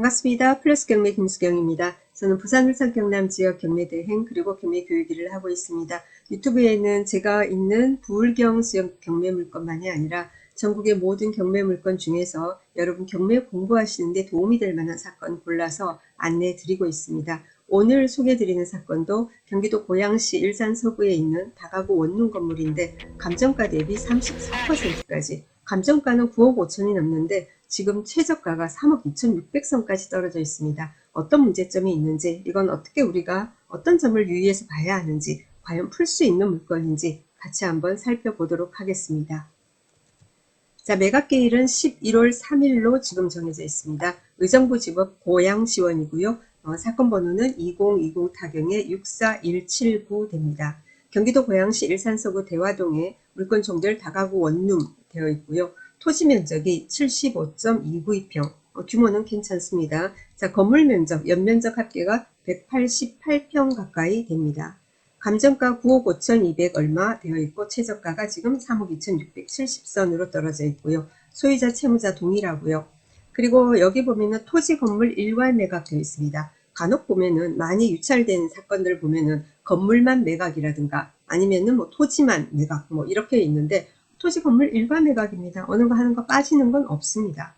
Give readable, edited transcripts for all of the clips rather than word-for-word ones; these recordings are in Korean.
반갑습니다. 플러스 경매 김수경입니다. 저는 부산, 울산, 경남 지역 경매 대행 그리고 경매 교육 일을 하고 있습니다. 유튜브에는 제가 있는 부울경 지역 경매 물건만이 아니라 전국의 모든 경매 물건 중에서 여러분 경매 공부하시는데 도움이 될 만한 사건 골라서 안내해 드리고 있습니다. 오늘 소개해드리는 사건도 경기도 고양시 일산 서구에 있는 다가구 원룸 건물인데 감정가 대비 34%까지, 감정가는 9억 5천이 넘는데 지금 최저가가 3억 2,600선까지 떨어져 있습니다. 어떤 문제점이 있는지, 이건 어떻게 우리가 어떤 점을 유의해서 봐야 하는지, 과연 풀 수 있는 물건인지 같이 한번 살펴보도록 하겠습니다. 자, 매각기일은 11월 3일로 지금 정해져 있습니다. 의정부지법 고양시원이고요. 사건 번호는 2020 타경의 64179 됩니다. 경기도 고양시 일산서구 대화동에 물건 종들 다가구 원룸 되어 있고요. 토지 면적이 75.292평, 규모는 괜찮습니다. 자, 건물 면적, 연면적 합계가 188평 가까이 됩니다. 감정가 9억 5,200 얼마 되어 있고 최저가가 지금 3억 2,670선으로 떨어져 있고요. 소유자 채무자 동일하고요. 그리고 여기 보면은 토지 건물 일괄 매각 되어 있습니다. 간혹 보면은 많이 유찰된 사건들 보면은 건물만 매각이라든가 아니면은 뭐 토지만 매각 뭐 이렇게 있는데 토지 건물 일괄 매각입니다. 어느 거 하는 거 빠지는 건 없습니다.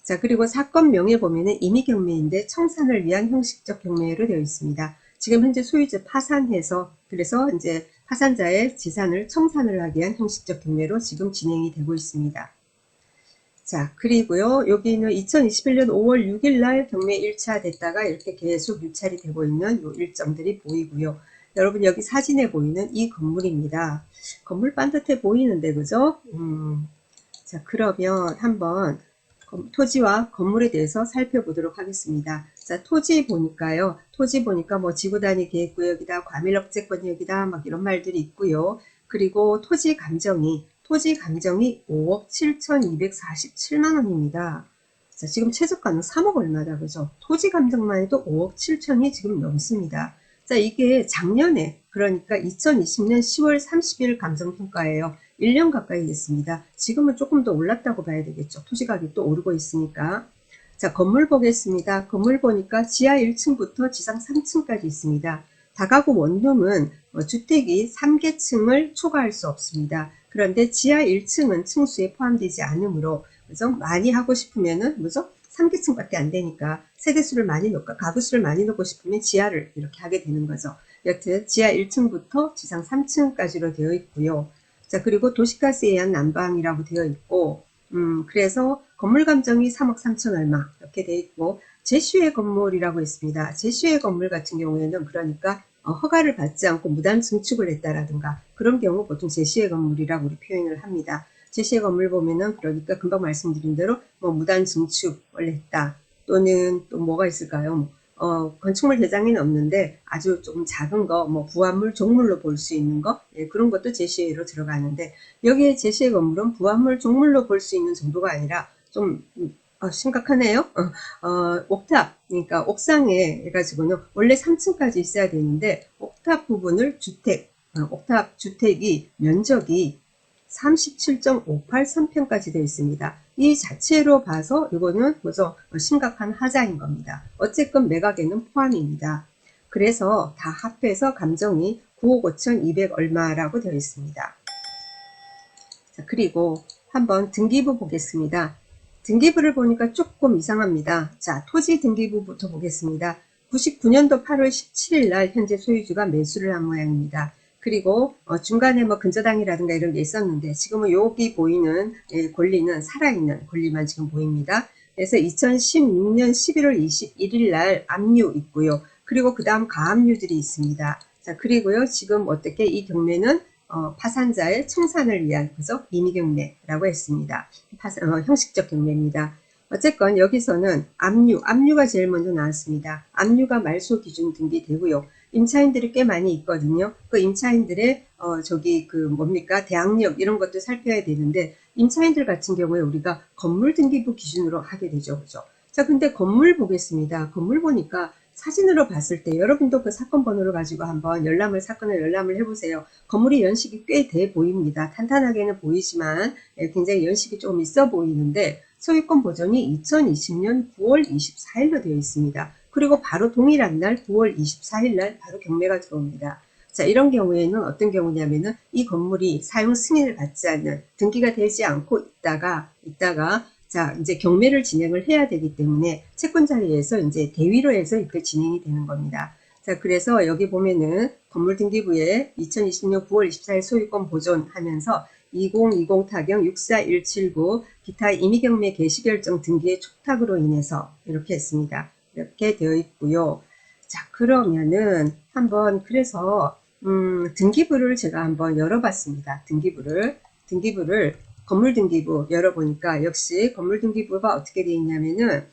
자, 그리고 사건 명에 보면은 임의경매인데 청산을 위한 형식적 경매로 되어 있습니다. 지금 현재 소유자 파산해서 그래서 이제 파산자의 지산을 청산을 하기 위한 형식적 경매로 지금 진행이 되고 있습니다. 자, 그리고요, 여기는 2021년 5월 6일 날 경매 1차 됐다가 이렇게 계속 유찰이 되고 있는 요 일정들이 보이고요. 여러분 여기 사진에 보이는 이 건물입니다. 건물 반듯해 보이는데 그죠? 자, 그러면 한번 토지와 건물에 대해서 살펴보도록 하겠습니다. 자, 토지 보니까요. 토지 보니까 뭐 지구단위 계획구역이다, 과밀억제권역이다, 막 이런 말들이 있고요. 그리고 토지 감정이 5억 7,247만 원입니다. 자, 지금 최저가는 3억 얼마다, 그죠? 토지 감정만 해도 5억 7천이 지금 넘습니다. 자, 이게 작년에, 그러니까 2020년 10월 30일 감정평가예요. 1년 가까이 됐습니다. 지금은 조금 더 올랐다고 봐야 되겠죠. 토지가격이 또 오르고 있으니까. 자, 건물 보겠습니다. 건물 보니까 지하 1층부터 지상 3층까지 있습니다. 다가구 원룸은 주택이 3계층을 초과할 수 없습니다. 그런데 지하 1층은 층수에 포함되지 않으므로 그죠? 많이 하고 싶으면은 뭐죠? 3계층밖에 안 되니까 세대수를 많이 넣고 가구수를 많이 넣고 싶으면 지하를 이렇게 하게 되는 거죠. 여튼 지하 1층부터 지상 3층까지로 되어 있고요. 자, 그리고 도시가스에 의한 난방이라고 되어 있고, 그래서 건물 감정이 3억 3천 얼마 이렇게 되어 있고, 제시의 건물이라고 있습니다. 제시의 건물 같은 경우에는 그러니까 허가를 받지 않고 무단 증축을 했다라든가 그런 경우 보통 제시의 건물이라고 우리 표현을 합니다. 제시의 건물 보면은 그러니까 금방 말씀드린 대로 뭐 무단 증축을 했다 또는 또 뭐가 있을까요? 건축물 대장에는 없는데 아주 조금 작은 거, 뭐 부합물, 종물로 볼 수 있는 거, 예, 그런 것도 제시에로 들어가는데 여기에 제시의 건물은 부합물, 종물로 볼 수 있는 정도가 아니라 좀 심각하네요. 옥탑, 그러니까 옥상에 해가지고는 원래 3층까지 있어야 되는데 옥탑 부분을 옥탑 주택이 면적이 37.583평까지 되어 있습니다. 이 자체로 봐서 이거는 뭐죠? 심각한 하자인 겁니다. 어쨌건 매각에는 포함입니다. 그래서 다 합해서 감정이 9억 5,200 얼마라고 되어 있습니다. 자, 그리고 한번 등기부 보겠습니다. 등기부를 보니까 조금 이상합니다. 자, 토지 등기부부터 보겠습니다. 99년도 8월 17일 날 현재 소유주가 매수를 한 모양입니다. 그리고 중간에 뭐 근저당이라든가 이런 게 있었는데 지금은 여기 보이는 권리는 살아있는 권리만 지금 보입니다. 그래서 2016년 11월 21일 날 압류 있고요. 그리고 그 다음 가압류들이 있습니다. 자, 그리고요 지금 어떻게 이 경매는 파산자의 청산을 위한 그죠? 임의경매라고 했습니다. 형식적 경매입니다. 어쨌건 여기서는 압류가 제일 먼저 나왔습니다. 압류가 말소 기준 등기되고요. 임차인들이 꽤 많이 있거든요. 그 임차인들의 대항력 이런 것도 살펴야 되는데 임차인들 같은 경우에 우리가 건물 등기부 기준으로 하게 되죠. 그죠? 자, 근데 건물 보겠습니다. 건물 보니까 사진으로 봤을 때 여러분도 그 사건 번호를 가지고 한번 사건을 열람을 해보세요. 건물이 연식이 꽤 돼 보입니다. 탄탄하게는 보이지만 굉장히 연식이 조금 있어 보이는데 소유권 보존이 2020년 9월 24일로 되어 있습니다. 그리고 바로 동일한 날 9월 24일 날 바로 경매가 들어옵니다. 자, 이런 경우에는 어떤 경우냐면은 이 건물이 사용 승인을 받지 않는, 등기가 되지 않고 있다가 자, 이제 경매를 진행을 해야 되기 때문에 채권자리에서 이제 대위로 해서 이렇게 진행이 되는 겁니다. 자, 그래서 여기 보면은 건물등기부에 2020년 9월 24일 소유권 보존하면서 2020 타경 64179 기타 임의경매 개시결정 등기의 촉탁으로 인해서 이렇게 했습니다. 이렇게 되어 있고요. 자, 그러면은 한번 그래서 등기부를 제가 한번 열어봤습니다. 등기부를 건물등기부 열어보니까 역시 건물등기부가 어떻게 되어 있냐면은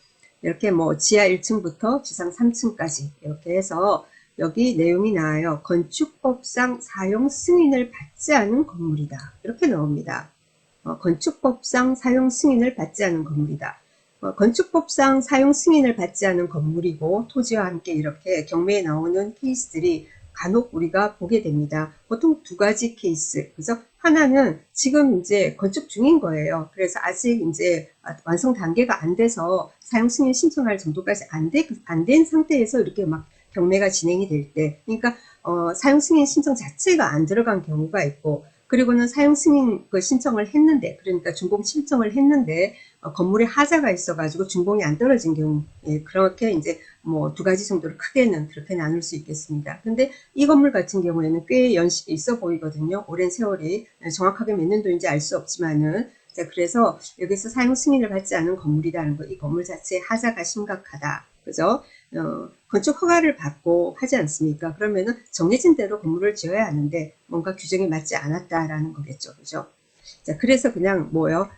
이렇게 뭐 지하 1층부터 지상 3층까지 이렇게 해서 여기 내용이 나와요. 건축법상 사용 승인을 받지 않은 건물이다. 이렇게 나옵니다. 건축법상 사용 승인을 받지 않은 건물이다. 건축법상 사용 승인을 받지 않은 건물이고 토지와 함께 이렇게 경매에 나오는 케이스들이 간혹 우리가 보게 됩니다. 보통 두 가지 케이스. 그래서 하나는 지금 이제 건축 중인 거예요. 그래서 아직 이제 완성 단계가 안 돼서 사용 승인 신청할 정도까지 안 된 상태에서 이렇게 막 경매가 진행이 될 때, 그러니까 사용 승인 신청 자체가 안 들어간 경우가 있고, 그리고는 사용 승인 그 신청을 했는데, 그러니까 준공 신청을 했는데 건물에 하자가 있어가지고 준공이 안 떨어진 경우, 예, 그렇게 이제 뭐 두 가지 정도로 크게는 그렇게 나눌 수 있겠습니다. 근데 이 건물 같은 경우에는 꽤 연식이 있어 보이거든요. 오랜 세월이 정확하게 몇 년도인지 알 수 없지만은, 자, 그래서 여기서 사용 승인을 받지 않은 건물이라는 거, 이 건물 자체의 하자가 심각하다. 그죠? 건축 허가를 받고 하지 않습니까? 그러면은 정해진 대로 건물을 지어야 하는데 뭔가 규정에 맞지 않았다라는 거겠죠. 그죠? 자, 그래서 그냥 뭐요?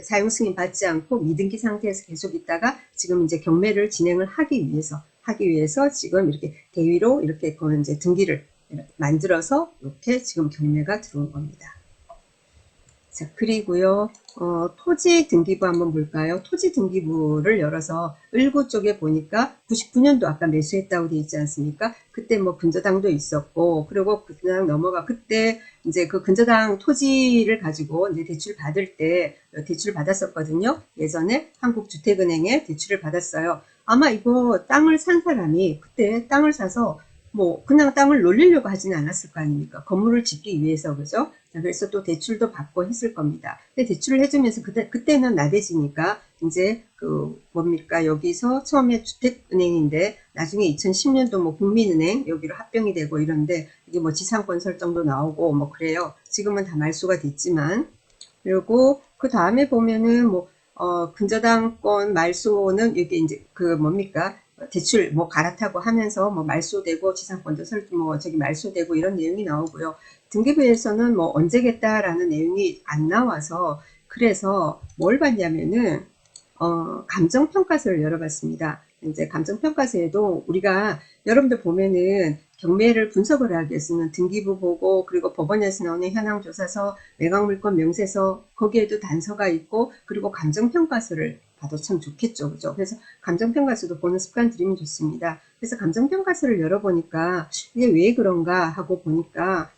사용 승인 받지 않고 미등기 상태에서 계속 있다가 지금 이제 경매를 진행을 하기 위해서 지금 이렇게 대위로 이렇게 이제 등기를 만들어서 이렇게 지금 경매가 들어온 겁니다. 자, 그리고요, 토지 등기부 한번 볼까요? 토지 등기부를 열어서 을구 쪽에 보니까 99년도 아까 매수했다고 되어 있지 않습니까? 그때 뭐 근저당도 있었고, 그리고 그냥 넘어가, 그때 이제 그 근저당 토지를 가지고 이제 대출 받을 때 대출 받았었거든요. 예전에 한국주택은행에 대출을 받았어요. 아마 이거 땅을 산 사람이 그때 땅을 사서 뭐 그냥 땅을 놀리려고 하지는 않았을 거 아닙니까? 건물을 짓기 위해서, 그죠? 그래서 또 대출도 받고 했을 겁니다. 근데 대출을 해주면서 그때는 나대지니까 이제 그 뭡니까? 여기서 처음에 주택은행인데 나중에 2010년도 뭐 국민은행 여기로 합병이 되고 이런데 이게 뭐 지상권 설정도 나오고 뭐 그래요. 지금은 다 말소가 됐지만, 그리고 그 다음에 보면은 뭐 근저당권 말소는 이게 이제 그 뭡니까? 대출 뭐 갈아타고 하면서 뭐 말소되고 지상권도 뭐 저기 말소되고 이런 내용이 나오고요. 등기부에서는 뭐 언제겠다라는 내용이 안 나와서, 그래서 뭘 봤냐면은 감정평가서를 열어봤습니다. 이제 감정평가서에도 우리가 여러분들 보면은 경매를 분석을 하기 위해서는 등기부 보고, 그리고 법원에서 나오는 현황조사서, 매각물건 명세서, 거기에도 단서가 있고, 그리고 감정평가서를 봐도 참 좋겠죠. 그죠? 그래서 감정평가서도 보는 습관 들이면 좋습니다. 그래서 감정평가서를 열어보니까 이게 왜 그런가 하고 보니까,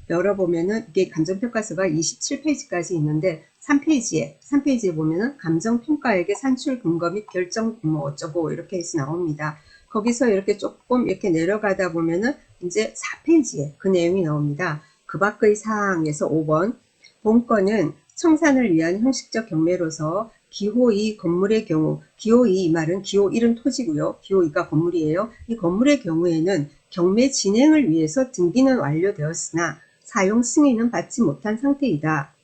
열어보면은 이게 감정평가서가 27페이지까지 있는데 3페이지에 보면은 감정평가액의 산출 근거 및 결정 뭐 어쩌고 이렇게 해서 나옵니다. 거기서 이렇게 조금 이렇게 내려가다 보면은 이제 4페이지에 그 내용이 나옵니다. 그 밖의 사항에서 5번 본건은 청산을 위한 형식적 경매로서 기호 2 건물의 경우, 기호 2 이 말은 기호 1은 토지고요. 기호 2가 건물이에요. 이 건물의 경우에는 경매 진행을 위해서 등기는 완료되었으나 사용 승인은 받지 못한 상태이다.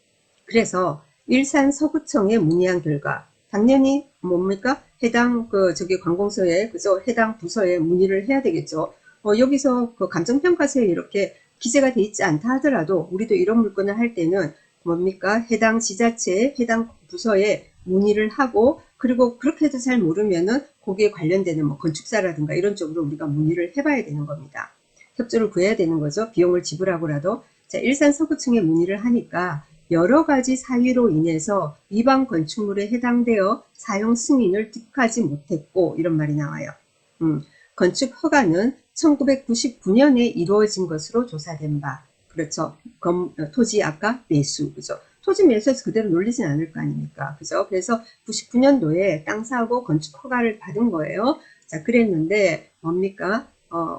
그래서 일산 서구청에 문의한 결과 당연히 뭡니까? 해당 저기 관공서에 그죠? 해당 부서에 문의를 해야 되겠죠. 여기서 그 감정평가서에 이렇게 기재가 돼 있지 않다 하더라도 우리도 이런 물건을 할 때는 뭡니까? 해당 지자체에 해당 부서에 문의를 하고, 그리고 그렇게 해도 잘 모르면은 거기에 관련되는 뭐 건축사라든가 이런 쪽으로 우리가 문의를 해봐야 되는 겁니다. 협조를 구해야 되는 거죠. 비용을 지불하고라도. 자, 일산 서구청에 문의를 하니까 여러 가지 사유로 인해서 위반 건축물에 해당되어 사용 승인을 득하지 못했고 이런 말이 나와요. 건축 허가는 1999년에 이루어진 것으로 조사된 바. 그렇죠. 토지 아까 매수, 그죠? 토지 매수해서 그대로 놀리진 않을 거 아닙니까? 그죠? 그래서 99년도에 땅 사고 건축 허가를 받은 거예요. 자, 그랬는데 뭡니까?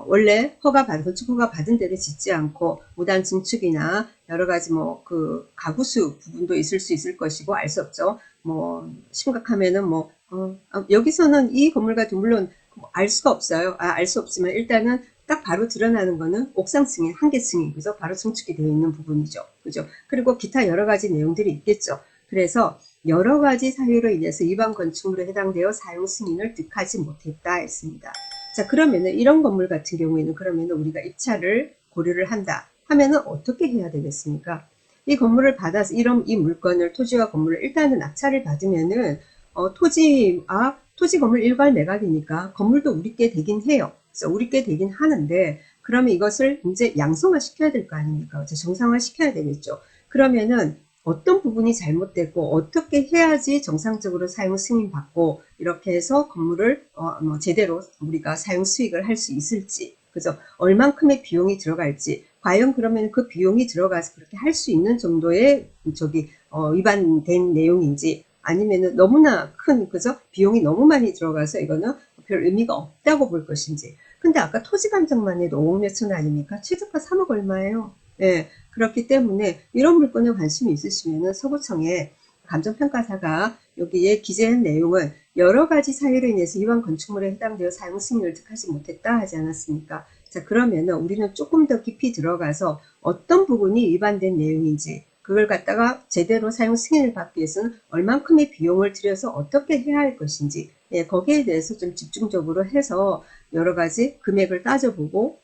원래 건축 허가 받은 대로 짓지 않고 무단 증축이나 여러 가지 뭐 그 가구수 부분도 있을 수 있을 것이고 알 수 없죠. 뭐 심각하면은 여기서는 이 건물 같은 물론 알 수가 없어요. 알 수 없지만 일단은 딱 바로 드러나는 거는 옥상층의 한 개층이 그죠? 바로 증축이 되어 있는 부분이죠. 그죠? 그리고 기타 여러 가지 내용들이 있겠죠. 그래서 여러 가지 사유로 인해서 일반 건축물에 해당되어 사용 승인을 득하지 못했다 했습니다. 자, 그러면은 이런 건물 같은 경우에는 그러면은 우리가 입찰을 고려를 한다 하면은 어떻게 해야 되겠습니까? 이 건물을 받아서 이 물건을 토지와 건물을 일단은 낙찰을 받으면은 토지 건물 일괄 매각이니까 건물도 우리께 되긴 해요. 그래서 우리께 되긴 하는데 그러면 이것을 이제 양성화 시켜야 될 거 아닙니까? 정상화 시켜야 되겠죠. 그러면은 어떤 부분이 잘못됐고 어떻게 해야지 정상적으로 사용 승인 받고 이렇게 해서 건물을 제대로 우리가 사용 수익을 할 수 있을지 그죠? 얼만큼의 비용이 들어갈지 과연 그러면 그 비용이 들어가서 그렇게 할 수 있는 정도의 위반된 내용인지 아니면은 너무나 큰 그죠? 비용이 너무 많이 들어가서 이거는 별 의미가 없다고 볼 것인지. 근데 아까 토지 감정만 해도 5억 몇천 아닙니까? 최저가 3억 얼마예요. 예. 그렇기 때문에 이런 물건에 관심이 있으시면은 서구청에 감정평가사가 여기에 기재한 내용은 여러 가지 사유로 인해서 이wan 건축물에 해당되어 사용 승인을 득하지 못했다 하지 않았습니까? 자, 그러면은 우리는 조금 더 깊이 들어가서 어떤 부분이 위반된 내용인지 그걸 갖다가 제대로 사용 승인을 받기 위해서는 얼만큼의 비용을 들여서 어떻게 해야 할 것인지 거기에 대해서 좀 집중적으로 해서 여러 가지 금액을 따져보고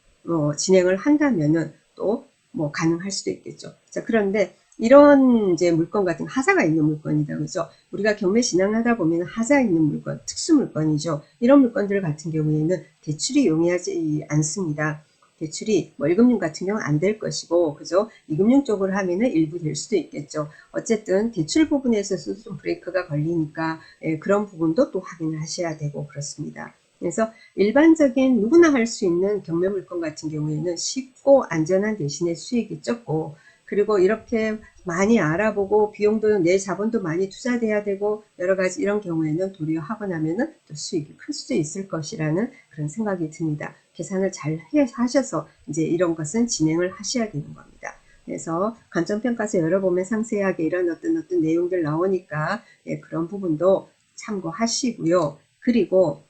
진행을 한다면은 또 가능할 수도 있겠죠. 자, 그런데 이런 이제 물건 같은 하자가 있는 물건이다. 그죠? 우리가 경매 진행하다 보면 하자 있는 물건, 특수 물건이죠. 이런 물건들 같은 경우에는 대출이 용이하지 않습니다. 대출이 월금융 같은 경우는 안 될 것이고, 그죠? 이금융 쪽으로 하면은 일부 될 수도 있겠죠. 어쨌든 대출 부분에 있어서도 좀 브레이크가 걸리니까 그런 부분도 또 확인을 하셔야 되고 그렇습니다. 그래서 일반적인 누구나 할 수 있는 경매 물건 같은 경우에는 쉽고 안전한 대신에 수익이 적고 그리고 이렇게 많이 알아보고 비용도 내 자본도 많이 투자돼야 되고 여러 가지 이런 경우에는 도리어 하고 나면은 또 수익이 클 수도 있을 것이라는 그런 생각이 듭니다. 계산을 잘 하셔서 이제 이런 것은 진행을 하셔야 되는 겁니다. 그래서 감정평가서 열어보면 상세하게 이런 어떤 내용들 나오니까 그런 부분도 참고하시고요. 그리고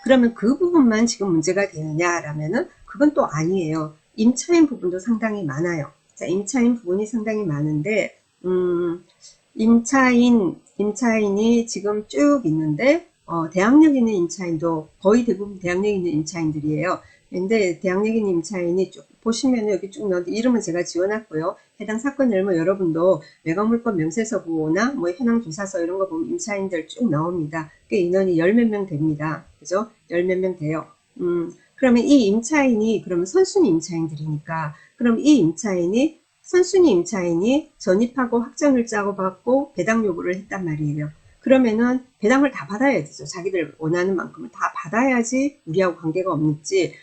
그러면 그 부분만 지금 문제가 되느냐라면은 그건 또 아니에요. 임차인 부분도 상당히 많아요. 자, 임차인 부분이 상당히 많은데, 임차인이 지금 쭉 있는데, 대항력 있는 임차인도 거의 대부분 대항력 있는 임차인들이에요. 근데 대항력 있는 임차인이 쭉 보시면 여기 쭉 나오는데 이름은 제가 지워놨고요. 해당 사건 열면 여러분도 매각물건 명세서부나 뭐 현황조사서 이런 거 보면 임차인들 쭉 나옵니다. 꽤 인원이 열 몇 명 됩니다. 그죠? 열 몇 명 돼요. 그러면 이 임차인이 그러면 선순위 임차인들이니까 그럼 이 임차인이 선순위 임차인이 전입하고 확정을 짜고 받고 배당 요구를 했단 말이에요. 그러면은 배당을 다 받아야 되죠. 자기들 원하는 만큼을 다 받아야지 우리하고 관계가 없는지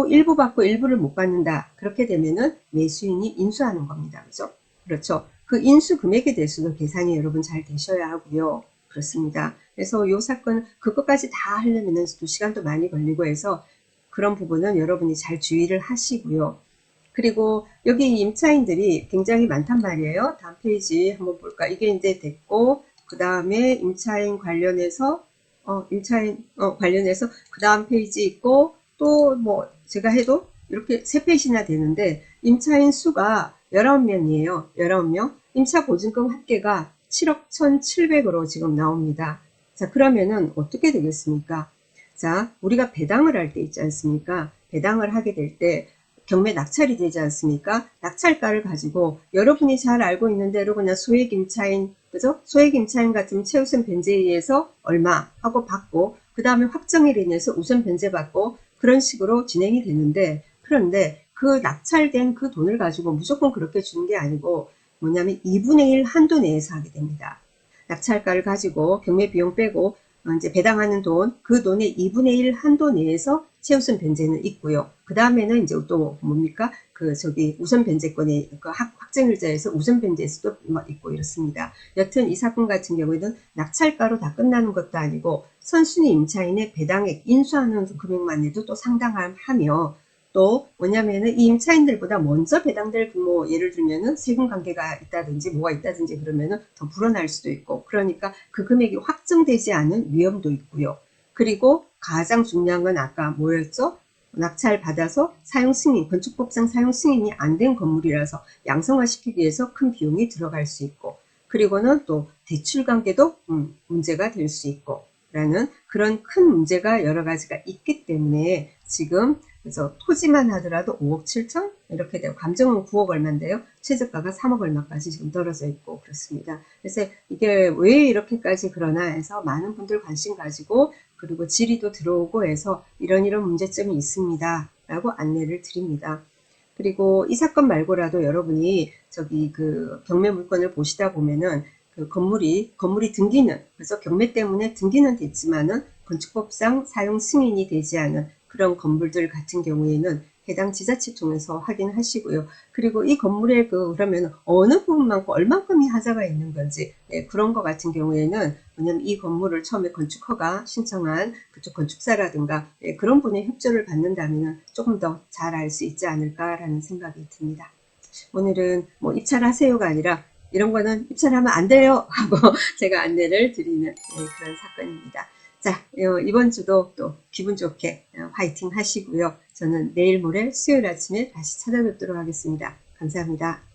일부 받고 일부를 못 받는다. 그렇게 되면은 매수인이 인수하는 겁니다. 그죠? 그렇죠. 그 인수 금액에 대해서도 계산이 여러분 잘 되셔야 하고요. 그렇습니다. 그래서 이 사건 그것까지 다 하려면은 또 시간도 많이 걸리고 해서 그런 부분은 여러분이 잘 주의를 하시고요. 그리고 여기 임차인들이 굉장히 많단 말이에요. 다음 페이지 한번 볼까? 이게 이제 됐고 그 다음에 임차인 관련해서 그 다음 페이지 있고 또 뭐 제가 해도 이렇게 3페이지나 되는데 임차인 수가 19명이에요. 19명. 임차 보증금 합계가 7억 1,700으로 지금 나옵니다. 자, 그러면은 어떻게 되겠습니까? 자, 우리가 배당을 할 때 있지 않습니까? 배당을 하게 될 때 경매 낙찰이 되지 않습니까? 낙찰가를 가지고 여러분이 잘 알고 있는 대로 그냥 소액 임차인, 그죠? 소액 임차인 같으면 최우선 변제에 의해서 얼마 하고 받고 그 다음에 확정일에 인해서 우선 변제 받고 그런 식으로 진행이 되는데 그런데 그 낙찰된 그 돈을 가지고 무조건 그렇게 주는 게 아니고 뭐냐면 2분의 1 한도 내에서 하게 됩니다. 낙찰가를 가지고 경매 비용 빼고 이제 배당하는 돈, 그 돈의 2분의 1 한도 내에서 최우선 변제는 있고요. 그 다음에는 이제 또 뭡니까? 우선 변제권이 확정일자에서 우선 변제에서도 있고 이렇습니다. 여튼 이 사건 같은 경우에는 낙찰가로 다 끝나는 것도 아니고 선순위 임차인의 배당액 인수하는 금액만 해도 또 상당하며 또 뭐냐면은 이 임차인들보다 먼저 배당될 예를 들면은 세금 관계가 있다든지 뭐가 있다든지 그러면은 더 불어날 수도 있고 그러니까 그 금액이 확정되지 않은 위험도 있고요. 그리고 가장 중요한 건 아까 뭐였죠? 낙찰 받아서 사용 승인, 건축법상 사용 승인이 안 된 건물이라서 양성화시키기 위해서 큰 비용이 들어갈 수 있고 그리고는 또 대출 관계도 문제가 될 수 있고 라는 그런 큰 문제가 여러 가지가 있기 때문에 지금 그래서 토지만 하더라도 5억 7천 이렇게 되고 감정은 9억 얼마인데요. 최저가가 3억 얼마까지 지금 떨어져 있고 그렇습니다. 그래서 이게 왜 이렇게까지 그러나 해서 많은 분들 관심 가지고 그리고 질의도 들어오고 해서 이런 문제점이 있습니다. 라고 안내를 드립니다. 그리고 이 사건 말고라도 여러분이 경매 물건을 보시다 보면은 건물이 등기는 그래서 경매 때문에 등기는 됐지만은 건축법상 사용 승인이 되지 않은 그런 건물들 같은 경우에는 해당 지자체 통해서 확인하시고요. 그리고 이 건물에 그러면 어느 부분만큼 얼만큼이 하자가 있는 건지 그런 거 같은 경우에는 왜냐면 이 건물을 처음에 건축허가 신청한 그쪽 건축사라든가 그런 분의 협조를 받는다면 조금 더 잘 알 수 있지 않을까라는 생각이 듭니다. 오늘은 뭐 입찰하세요가 아니라 이런 거는 입찰하면 안 돼요 하고 제가 안내를 드리는 그런 사건입니다. 자, 이번 주도 또 기분 좋게 화이팅 하시고요. 저는 내일 모레 수요일 아침에 다시 찾아뵙도록 하겠습니다. 감사합니다.